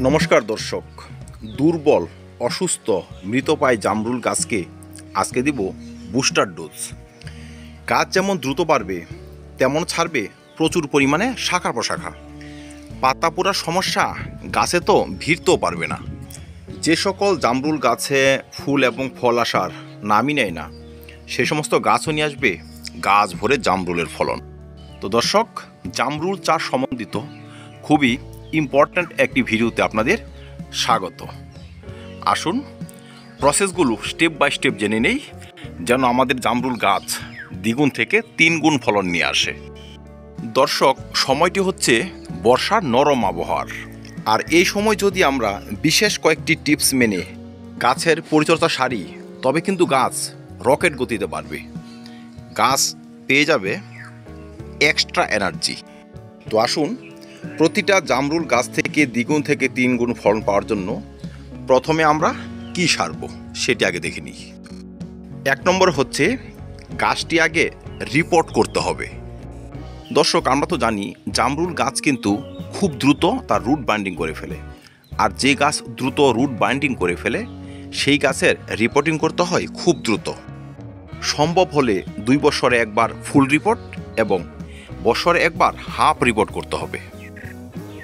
নমস্কার দর্শক। দুর্বল, অসুস্থ, মৃতপ্রায় জামরুল গাছকে আজকে দিব বুস্টার ডোজ। গাছ যেমন দ্রুত বাড়বে তেমন ছাড়বে প্রচুর পরিমাণে শাখা প্রশাখা। পাতা পোড়ার সমস্যা গাছে তো ভিড়তেও পারবে না। যে সকল জামরুল গাছে ফুল এবং ফল আসার নামই নেয় না সে সমস্ত গাছও নিয়ে আসবে গাছ ভরে জামরুলের ফলন। তো দর্শক, জামরুল চাষ সম্বন্ধিত খুবই ইম্পর্ট্যান্ট একটি ভিডিওতে আপনাদের স্বাগত। আসুন প্রসেসগুলো স্টেপ বাই স্টেপ জেনে নেই, যেন আমাদের জামরুল গাছ দ্বিগুণ থেকে 3 গুণ ফলন নিয়ে আসে। দর্শক, সময়টি হচ্ছে বর্ষার নরম আবহাওয়ার, আর এই সময় যদি আমরা বিশেষ কয়েকটি টিপস মেনে গাছের পরিচর্যা সারি তবে কিন্তু গাছ রকেট গতিতে বাড়বে। গাছ পেয়ে যাবে এক্সট্রা এনার্জি। তো আসুন প্রতিটা জামরুল গাছ থেকে দ্বিগুণ থেকে 3 গুণ ফলন পাওয়ার জন্য প্রথমে আমরা কি সারব সেটি আগে দেখে নিই। 1 নম্বর হচ্ছে গাছটি আগে রিপোর্ট করতে হবে। দর্শক, আমরা তো জানি জামরুল গাছ কিন্তু খুব দ্রুত তার রুট বাইন্ডিং করে ফেলে, আর যে গাছ দ্রুত রুট বাইন্ডিং করে ফেলে সেই গাছের রিপোর্টিং করতে হয় খুব দ্রুত। সম্ভব হলে 2 বছরে একবার ফুল রিপোর্ট এবং বছরে একবার হাফ রিপোর্ট করতে হবে।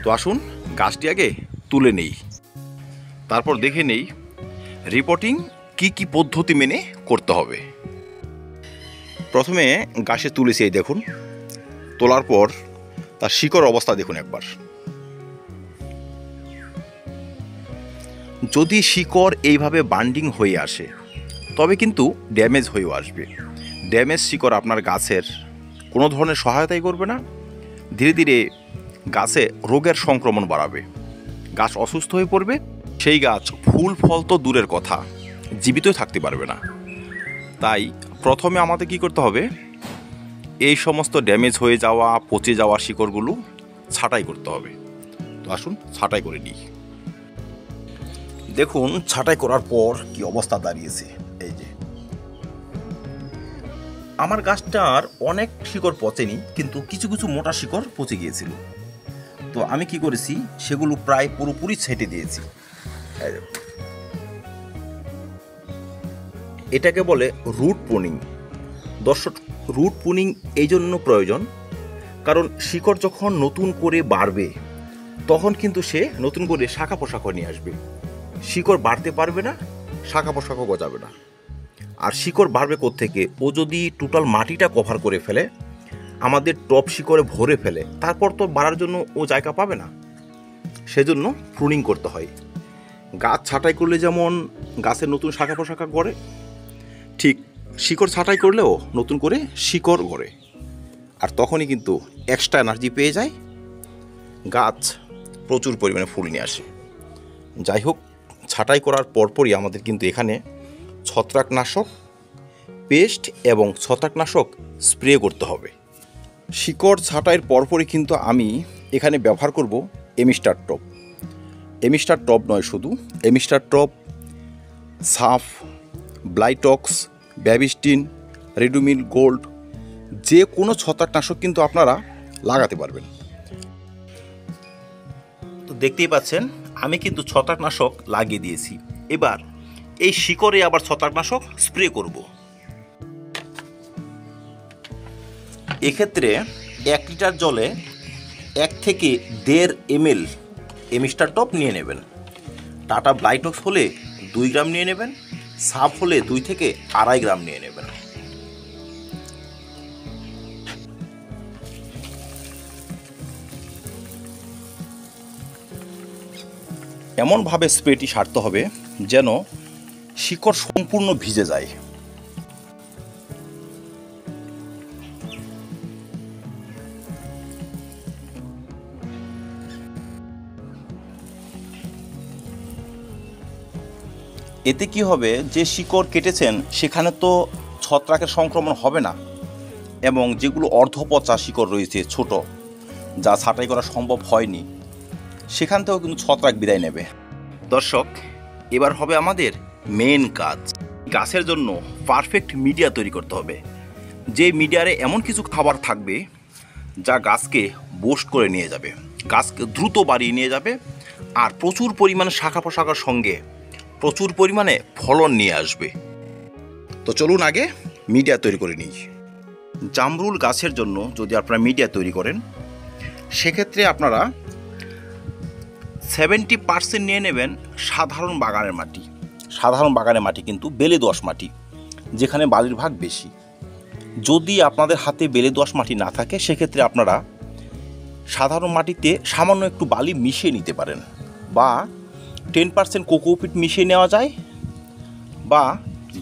তো আসুন গাছটি আগে তুলে নেই, তারপর দেখে নেই রিপোর্টিং কি পদ্ধতি মেনে করতে হবে। প্রথমে গাছে তুলেছি, এই দেখুন। তোলার পর তার শিকড় অবস্থা দেখুন একবার। যদি শিকড় এইভাবে বান্ডিং হয়ে আসে তবে কিন্তু ড্যামেজ হয়েও আসবে। ড্যামেজ শিকড় আপনার গাছের কোনো ধরনের সহায়তাই করবে না, ধীরে ধীরে গাছে রোগের সংক্রমণ বাড়াবে, গাছ অসুস্থ হয়ে পড়বে। সেই গাছ ফুল ফল তো দূরের কথা, জীবিতই থাকতে পারবে না। তাই প্রথমে আমাদের কি করতে হবে, এই সমস্ত ড্যামেজ হয়ে যাওয়া পচে যাওয়া শিকড়গুলো ছাঁটাই করতে হবে। তো আসুন ছাঁটাই করে নিই। দেখুন ছাঁটাই করার পর কি অবস্থা দাঁড়িয়েছে। এই যে আমার গাছটার অনেক শিকড় পচেনি, কিন্তু কিছু কিছু মোটা শিকড় পচে গিয়েছিল। তো আমি কি করেছি, সেগুলো প্রায় পুরোপুরি ছেটে দিয়েছি। এটাকে বলে রুট প্রুনিং। দর্শক, রুট প্রুনিং এই জন্য প্রয়োজন কারণ শিকড় যখন নতুন করে বাড়বে তখন কিন্তু সে নতুন করে শাখা প্রশাখা নিয়ে আসবে। শিকড় বাড়তে পারবে না, শাখা প্রশাখা গজাবে না। আর শিকড় বাড়বে কোত্থেকে? ও যদি টোটাল মাটিটা কভার করে ফেলে, আমাদের টপ শিকড়ে ভরে ফেলে, তারপর তো বাড়ার জন্য ও জায়গা পাবে না। সেজন্য প্রুনিং করতে হয়। গাছ ছাঁটাই করলে যেমন গাছের নতুন শাখা প্রশাখা গড়ে, ঠিক শিকড় ছাঁটাই করলেও নতুন করে শিকড় গড়ে, আর তখনই কিন্তু এক্সট্রা এনার্জি পেয়ে যায়, গাছ প্রচুর পরিমাণে ফুল নিয়ে আসে। যাই হোক, ছাঁটাই করার পরপরই আমাদের কিন্তু এখানে ছত্রাকনাশক পেস্ট এবং ছত্রাকনাশক স্প্রে করতে হবে। শিকড় ছাঁটাইয়ের পরপরই কিন্তু আমি এখানে ব্যবহার করব এমিস্টার টপ। এমিস্টার টপ নয়, শুধু এমিস্টার টপ, সাফ, ব্লাইটক্স, ব্যাবিস্টিন, রেডুমিল গোল্ড, যে কোনো ছত্রাকনাশক কিন্তু আপনারা লাগাতে পারবেন। তো দেখতেই পাচ্ছেন আমি কিন্তু ছত্রাকনাশক লাগিয়ে দিয়েছি। এবার এই শিকড়ে আবার ছত্রাকনাশক স্প্রে করব। এক্ষেত্রে 1 লিটার জলে 1 থেকে 1.5 ml এমিস্টার টপ নিয়ে নেবেন। টাটা ব্লাইটক্স হলে 2 গ্রাম নিয়ে নেবেন, সাফ হলে 2 থেকে 2.5 গ্রাম নিয়ে নেবেন। এমনভাবে স্প্রেটি সারতে হবে যেন শিকড় সম্পূর্ণ ভিজে যায়। এতে কি হবে, যে শিকড় কেটেছেন সেখানে তো ছত্রাকের সংক্রমণ হবে না, এবং যেগুলো অর্ধপচা শিকড় রয়েছে ছোট, যা ছাঁটাই করা সম্ভব হয়নি, সেখান থেকেও কিন্তু ছত্রাক বিদায় নেবে। দর্শক, এবার হবে আমাদের মেন কাজ। গাছের জন্য পারফেক্ট মিডিয়া তৈরি করতে হবে। যে মিডিয়ারে এমন কিছু খাবার থাকবে যা গাছকে বুস্ট করে নিয়ে যাবে, গাছকে দ্রুত বাড়িয়ে নিয়ে যাবে, আর প্রচুর পরিমাণে শাখা প্রশাখার সঙ্গে প্রচুর পরিমাণে ফলন নিয়ে আসবে। তো চলুন আগে মিডিয়া তৈরি করে নিই। জামরুল গাছের জন্য যদি আপনারা মিডিয়া তৈরি করেন, সেক্ষেত্রে আপনারা 70% নিয়ে নেবেন সাধারণ বাগানের মাটি। সাধারণ বাগানের মাটি কিন্তু বেলে দোআঁশ মাটি, যেখানে বালির ভাগ বেশি। যদি আপনাদের হাতে বেলে দোআঁশ মাটি না থাকে, সেক্ষেত্রে আপনারা সাধারণ মাটিতে সামান্য একটু বালি মিশিয়ে নিতে পারেন, বা 10% কোকোপিট মিশিয়ে নেওয়া যায়, বা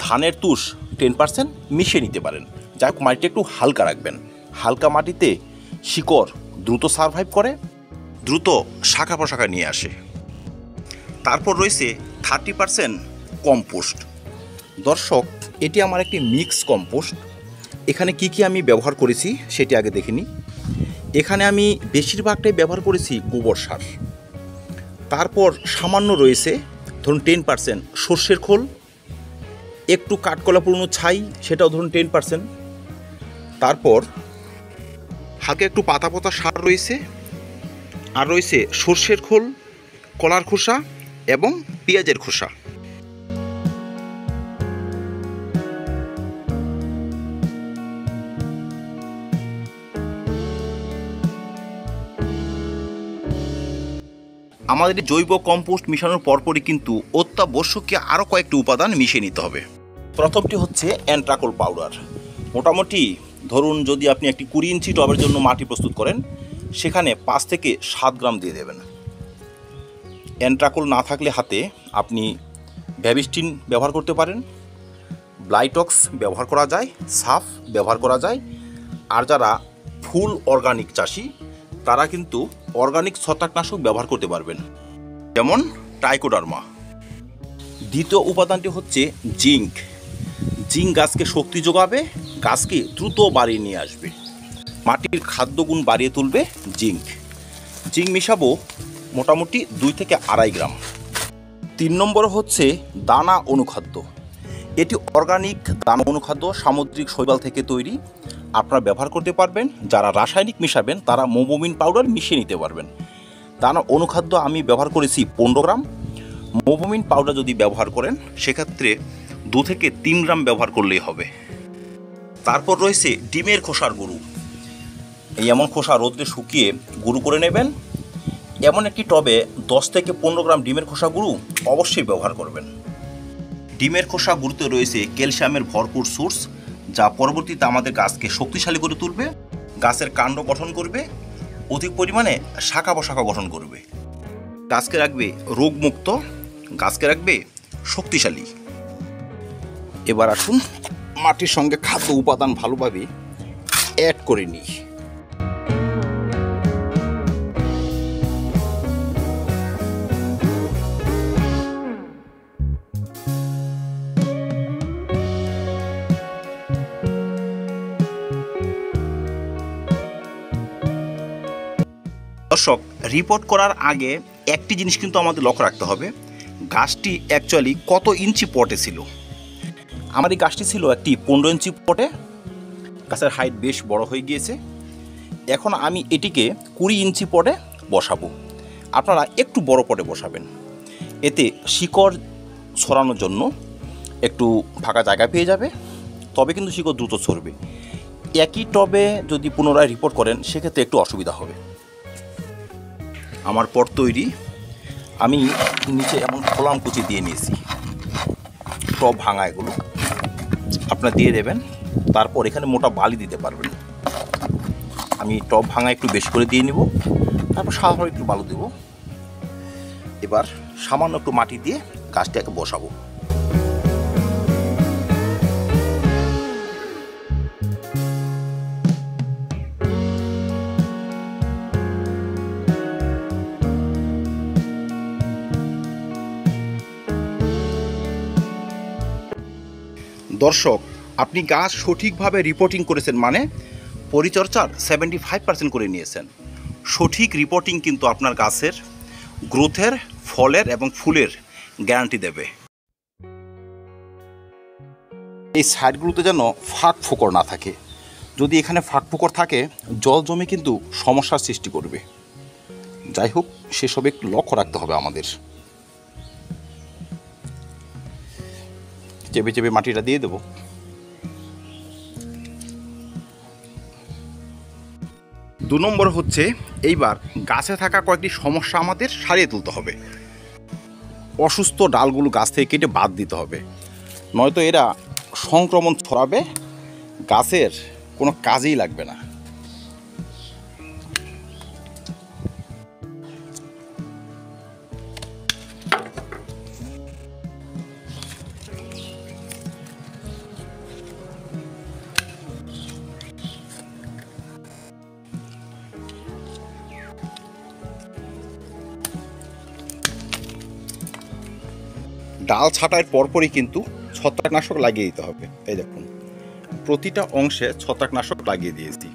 ধানের তুষ 10% মিশিয়ে নিতে পারেন। যাই হোক, মাটিটা একটু হালকা রাখবেন। হালকা মাটিতে শিকড় দ্রুত সারভাইভ করে, দ্রুত শাখা প্রশাখা নিয়ে আসে। তারপর রয়েছে 30% কম্পোস্ট। দর্শক, এটি আমার একটি মিক্স কম্পোস্ট। এখানে কি কি আমি ব্যবহার করেছি সেটি আগে দেখে নিই। এখানে আমি বেশিরভাগটাই ব্যবহার করেছি গোবর সার। তারপর সামান্য রয়েছে ধরুন 10% সর্ষের খোল, একটু কাঠকলা পুরনো ছাই, সেটাও ধরুন 10%। তারপর হালকা একটু পাতা পাতা সার রয়েছে, আর রয়েছে সর্ষের খোল, কলার খোসা এবং পেঁয়াজের খোসা। আমাদের জৈব কম্পোস্ট মেশানোর পরপরই কিন্তু অত্যাবশ্যকীয় আরও কয়েকটি উপাদান মিশিয়ে নিতে হবে। প্রথমটি হচ্ছে অ্যান্ট্রাকোল পাউডার। মোটামুটি ধরুন যদি আপনি একটি 20 ইঞ্চি টবের জন্য মাটি প্রস্তুত করেন, সেখানে 5 থেকে 7 গ্রাম দিয়ে দেবেন। অ্যান্ট্রাকোল না থাকলে হাতে আপনি ভ্যাবিস্টিন ব্যবহার করতে পারেন, ব্লাইটক্স ব্যবহার করা যায়, সাফ ব্যবহার করা যায়। আর যারা ফুল অর্গানিক চাষি, তারা কিন্তু অর্গানিক ছত্রাকনাশক ব্যবহার করতে পারবেন, যেমন ট্রাইকোডার্মা। দ্বিতীয় উপাদানটি হচ্ছে জিঙ্ক। জিঙ্ক গাছকে শক্তি যোগাবে, গাছকে দ্রুত বাড়িয়ে নিয়ে আসবে, মাটির খাদ্যগুণ বাড়িয়ে তুলবে। জিঙ্ক মিশাবো মোটামুটি 2 থেকে 2.5 গ্রাম। 3 নম্বর হচ্ছে দানা অনুখাদ্য। এটি অর্গানিক দানা অনুখাদ্য, সামুদ্রিক শৈবাল থেকে তৈরি। আপনারা ব্যবহার করতে পারবেন। যারা রাসায়নিক মিশাবেন, তারা মোবোমিন পাউডার মিশিয়ে নিতে পারবেন। দানা অনুখাদ্য আমি ব্যবহার করেছি 15 গ্রাম। মোবোমিন পাউডার যদি ব্যবহার করেন, সেক্ষেত্রে 2 থেকে 3 গ্রাম ব্যবহার করলেই হবে। তারপর রয়েছে ডিমের খোসার গুঁড়ো। এই এমন খোসা রোদে শুকিয়ে গুঁড়ো করে নেবেন। এমন একটি টবে 10 থেকে 15 গ্রাম ডিমের খোসা গুঁড়ো অবশ্যই ব্যবহার করবেন। ডিমের খোসা গুঁড়োতে রয়েছে ক্যালসিয়ামের ভরপুর সোর্স, যা পরবর্তীতে আমাদের গাছকে শক্তিশালী করে তুলবে, গাছের কাণ্ড গঠন করবে, অধিক পরিমাণে শাখা প্রশাখা গঠন করবে, গাছকে রাখবে রোগমুক্ত, গাছকে রাখবে শক্তিশালী। এবার আসুন মাটির সঙ্গে খাদ্য উপাদান ভালোভাবে অ্যাড করে নিই। দর্শক, রিপোর্ট করার আগে একটি জিনিস কিন্তু আমাদের লক্ষ্য রাখতে হবে, গাছটি অ্যাকচুয়ালি কত ইঞ্চি পটে ছিল। আমার এই গাছটি ছিল একটি 15 ইঞ্চি পটে। গাছের হাইট বেশ বড় হয়ে গিয়েছে। এখন আমি এটিকে 20 ইঞ্চি পটে বসাবো। আপনারা একটু বড় পটে বসাবেন, এতে শিকড় ছড়ানোর জন্য একটু ফাঁকা জায়গা পেয়ে যাবে, তবে কিন্তু শিকড় দ্রুত ছড়বে। একই টবে যদি পুনরায় রিপোর্ট করেন, সেক্ষেত্রে একটু অসুবিধা হবে। আমার পট তৈরি। আমি নিচে এমন খোলাম কুচি দিয়ে নিয়েছি, টব ভাঙা এগুলো আপনারা দিয়ে দেবেন। তারপর এখানে মোটা বালি দিতে পারবেন। আমি টব ভাঙা একটু বেশি করে দিয়ে নিব, তারপর সাধারণ একটু বালু দেব। এবার সামান্য একটু মাটি দিয়ে গাছটাকে বসাবো। দর্শক, আপনি গাছ সঠিকভাবে রিপোর্টিং করেছেন, মানে পরিচর্যার 75% করে নিয়েছেন। সঠিক রিপোর্টিং কিন্তু আপনার গাছের গ্রোথের, ফলের এবং ফুলের গ্যারান্টি দেবে। এই সাইডগুলোতে যেন ফাঁক ফোকর না থাকে। যদি এখানে ফাঁক ফোকর থাকে, জল জমে কিন্তু সমস্যার সৃষ্টি করবে। যাই হোক, সেসব একটু লক্ষ্য রাখতে হবে আমাদের। চেপে চেপে মাটিটা দিয়ে দেব। দু নম্বর হচ্ছে, এইবার গাছে থাকা কয়েকটি সমস্যা আমাদের সারিয়ে তুলতে হবে। অসুস্থ ডালগুলো গাছ থেকে কেটে বাদ দিতে হবে, নয়তো এরা সংক্রমণ ছড়াবে, গাছের কোনো কাজেই লাগবে না। ডাল ছাঁটার পরপরই কিন্তু ছত্রাকনাশক লাগিয়ে দিতে হবে। এই দেখুন, প্রতিটা অংশে ছত্রাকনাশক লাগিয়ে দিয়েছি।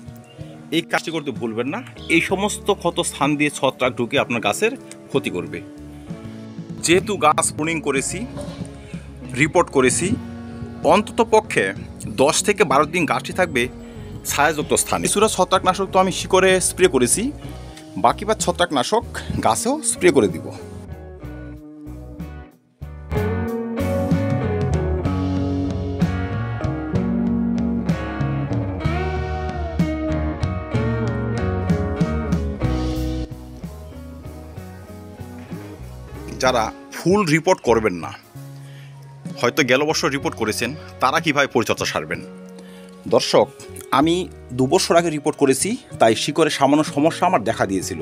এই কাজটি করতে ভুলবেন না, এই সমস্ত ক্ষত স্থান দিয়ে ছত্রাক ঢুকে আপনার গাছের ক্ষতি করবে। যেহেতু গাছ প্রুনিং করেছি, রিপোর্ট করেছি, অন্তত পক্ষে 10 থেকে 12 দিন গাছটি থাকবে ছায়াযুক্ত স্থানে। কিছুটা ছত্রাকনাশক তো আমি শিকড়ে স্প্রে করেছি, বাকি বা ছত্রাকনাশক গাছেও স্প্রে করে দিব। যারা ফুল রিপোর্ট করবেন না, হয়তো গেল বছর রিপোর্ট করেছেন, তারা কীভাবে পরিচর্যা সারবেন? দর্শক, আমি 2 বছর আগে রিপোর্ট করেছি, তাই শিকড়ে সামান্য সমস্যা আমার দেখা দিয়েছিল।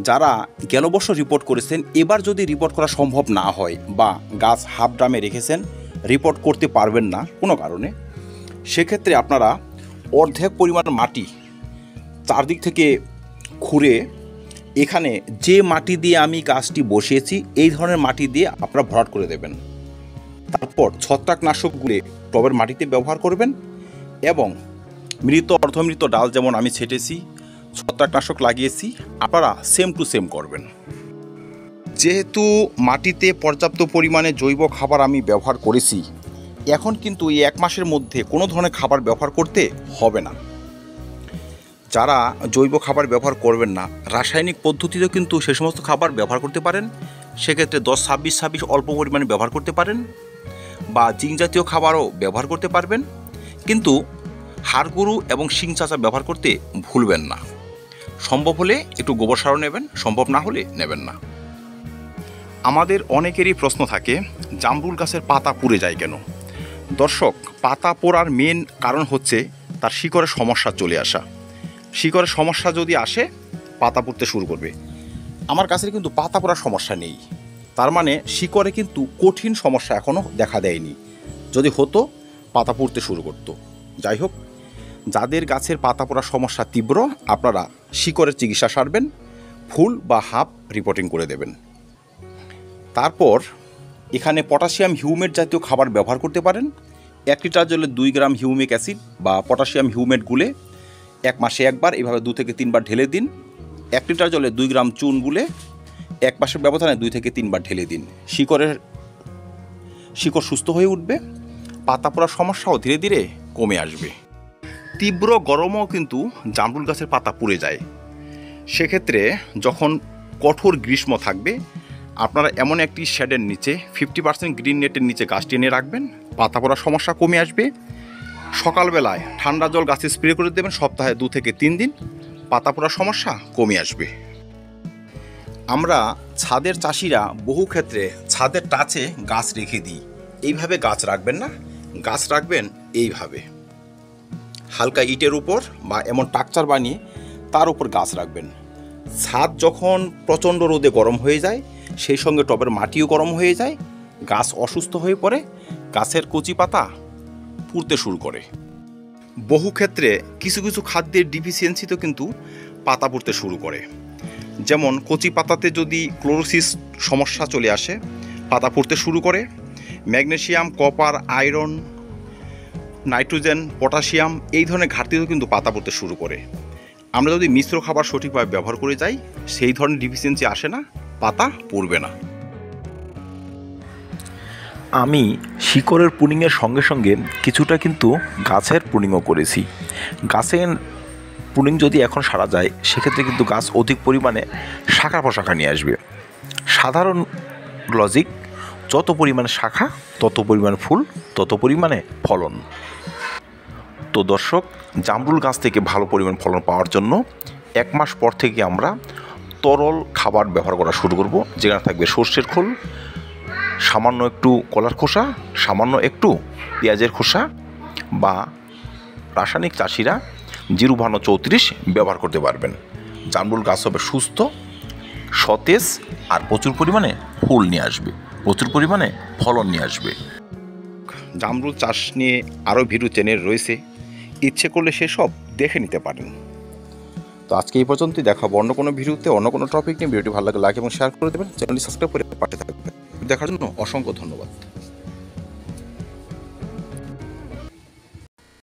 যারা গেল বছর রিপোর্ট করেছেন, এবার যদি রিপোর্ট করা সম্ভব না হয় বা গাছ হাফ ড্রামে রেখেছেন, রিপোর্ট করতে পারবেন না কোনো কারণে, সেক্ষেত্রে আপনারা অর্ধেক পরিমাণ মাটি চারদিক থেকে খুঁড়ে, এখানে যে মাটি দিয়ে আমি গাছটি বসিয়েছি এই ধরনের মাটি দিয়ে আপনারা ভরাট করে দেবেন। তারপর ছত্রাকনাশকগুলো টবের মাটিতে ব্যবহার করবেন এবং মৃত অর্ধমৃত ডাল যেমন আমি ছেটেছি, ছত্রাকনাশক লাগিয়েছি, আপনারা সেম টু সেম করবেন। যেহেতু মাটিতে পর্যাপ্ত পরিমাণে জৈব খাবার আমি ব্যবহার করেছি, এখন কিন্তু এই 1 মাসের মধ্যে কোনো ধরনের খাবার ব্যবহার করতে হবে না। যারা জৈব খাবার ব্যবহার করবেন না, রাসায়নিক পদ্ধতিতেও কিন্তু সে সমস্ত খাবার ব্যবহার করতে পারেন। সেক্ষেত্রে 10-26-26 অল্প পরিমাণে ব্যবহার করতে পারেন, বা জিঙ্ক জাতীয় খাবারও ব্যবহার করতে পারবেন। কিন্তু হাড় গরু এবং শিং চাচা ব্যবহার করতে ভুলবেন না। সম্ভব হলে একটু গোবর সারও নেবেন, সম্ভব না হলে নেবেন না। আমাদের অনেকেরই প্রশ্ন থাকে, জামরুল গাছের পাতা পুড়ে যায় কেন? দর্শক, পাতা পোড়ার মেন কারণ হচ্ছে তার শিকড়ের সমস্যা চলে আসা। শিকড়ের সমস্যা যদি আসে, পাতা পুড়তে শুরু করবে। আমার গাছের কিন্তু পাতা পোড়ার সমস্যা নেই, তার মানে শিকড়ে কিন্তু কঠিন সমস্যা এখনও দেখা দেয়নি। যদি হতো, পাতা পুড়তে শুরু করতো। যাই হোক, যাদের গাছের পাতা পোড়ার সমস্যা তীব্র, আপনারা শিকড়ের চিকিৎসা সারবেন, ফুল বা হাফ রিপোর্টিং করে দেবেন। তারপর এখানে পটাশিয়াম হিউমেট জাতীয় খাবার ব্যবহার করতে পারেন। 1 লিটার জলে 2 গ্রাম হিউমিক অ্যাসিড বা পটাশিয়াম হিউমেট গুলে 1 মাসে একবার এইভাবে 2 থেকে 3 বার ঢেলে দিন। 1 লিটার জলে 2 গ্রাম চুন গুলে 1 মাসের ব্যবধানে 2 থেকে 3 বার ঢেলে দিন। শিকড় সুস্থ হয়ে উঠবে, পাতা পোড়ার সমস্যাও ধীরে ধীরে কমে আসবে। তীব্র গরমও কিন্তু জামরুল গাছের পাতা পুড়ে যায়। সেক্ষেত্রে যখন কঠোর গ্রীষ্ম থাকবে, আপনারা এমন একটি শেডের নিচে 50% গ্রিন নেটের নিচে গাছটি এনে রাখবেন, পাতা পোড়ার সমস্যা কমে আসবে। সকালবেলায় ঠান্ডা জল গাছে স্প্রে করে দেবেন, সপ্তাহে 2 থেকে 3 দিন, পাতা পোড়ার সমস্যা কমে আসবে। আমরা ছাদের চাষিরা বহু ক্ষেত্রে ছাদের টাচে গাছ রেখে দিই। এইভাবে গাছ রাখবেন না, গাছ রাখবেন এইভাবে হালকা ইটের উপর বা এমন টাকচার বানিয়ে তার উপর গাছ রাখবেন। ছাদ যখন প্রচণ্ড রোদে গরম হয়ে যায়, সেই সঙ্গে টবের মাটিও গরম হয়ে যায়, গাছ অসুস্থ হয়ে পড়ে, গাছের কচি পাতা পুড়তে শুরু করে। বহু ক্ষেত্রে কিছু কিছু খাদ্যের ডিফিসিয়েন্সিতেও কিন্তু পাতা পুড়তে শুরু করে। যেমন কচি পাতাতে যদি ক্লোরোসিস সমস্যা চলে আসে, পাতা পুড়তে শুরু করে। Magnesium, copper, iron, nitrogen, potassium এই ধরনের ঘাটতিতেও কিন্তু পাতা পড়তে শুরু করে। আমরা যদি মিশ্র খাবার সঠিকভাবে ব্যবহার করে যাই, সেই ধরনের ডিফিসিয়েন্সি আসে না, পাতা পড়বে না। আমি শিকড়ের প্রুনিংয়ের সঙ্গে সঙ্গে কিছুটা কিন্তু গাছের প্রুনিংও করেছি। গাছের প্রুনিং যদি এখন সারা যায় সেক্ষেত্রে কিন্তু গাছ অধিক পরিমাণে শাখা প্রশাখা নিয়ে আসবে। সাধারণ লজিক, যত পরিমাণে শাখা তত পরিমাণে ফুল, তত পরিমাণে ফলন। তো দর্শক, জামরুল গাছ থেকে ভালো পরিমাণ ফলন পাওয়ার জন্য 1 মাস পর থেকে আমরা তরল খাবার ব্যবহার করা শুরু করব, যেখানে থাকবে সর্ষের খোল, সামান্য একটু কলার খোসা, সামান্য একটু পেঁয়াজের খোসা, বা রাসায়নিক চাষিরা 0-34 ব্যবহার করতে পারবেন। জামরুল গাছ হবে সুস্থ, সতেজ, আর প্রচুর পরিমাণে ফুল নিয়ে আসবে, প্রচুর পরিমাণে ফলন নিয়ে আসবে। জামরুল চাষ নিয়ে আরও ভিডিও চ্যানেল রয়েছে, ইচ্ছে করলে সেসব দেখে নিতে পারেন। তো আজকে এই পর্যন্তই, দেখাবো অন্য কোনো ভিডিওতে অন্য কোনো টপিক নিয়ে। ভিডিওটি ভালো লাগে লাইক এবং শেয়ার করে দেবেন, চ্যানেলটি সাবস্ক্রাইব করে পাশে থাকবেন। দেখার জন্য অসংখ্য ধন্যবাদ।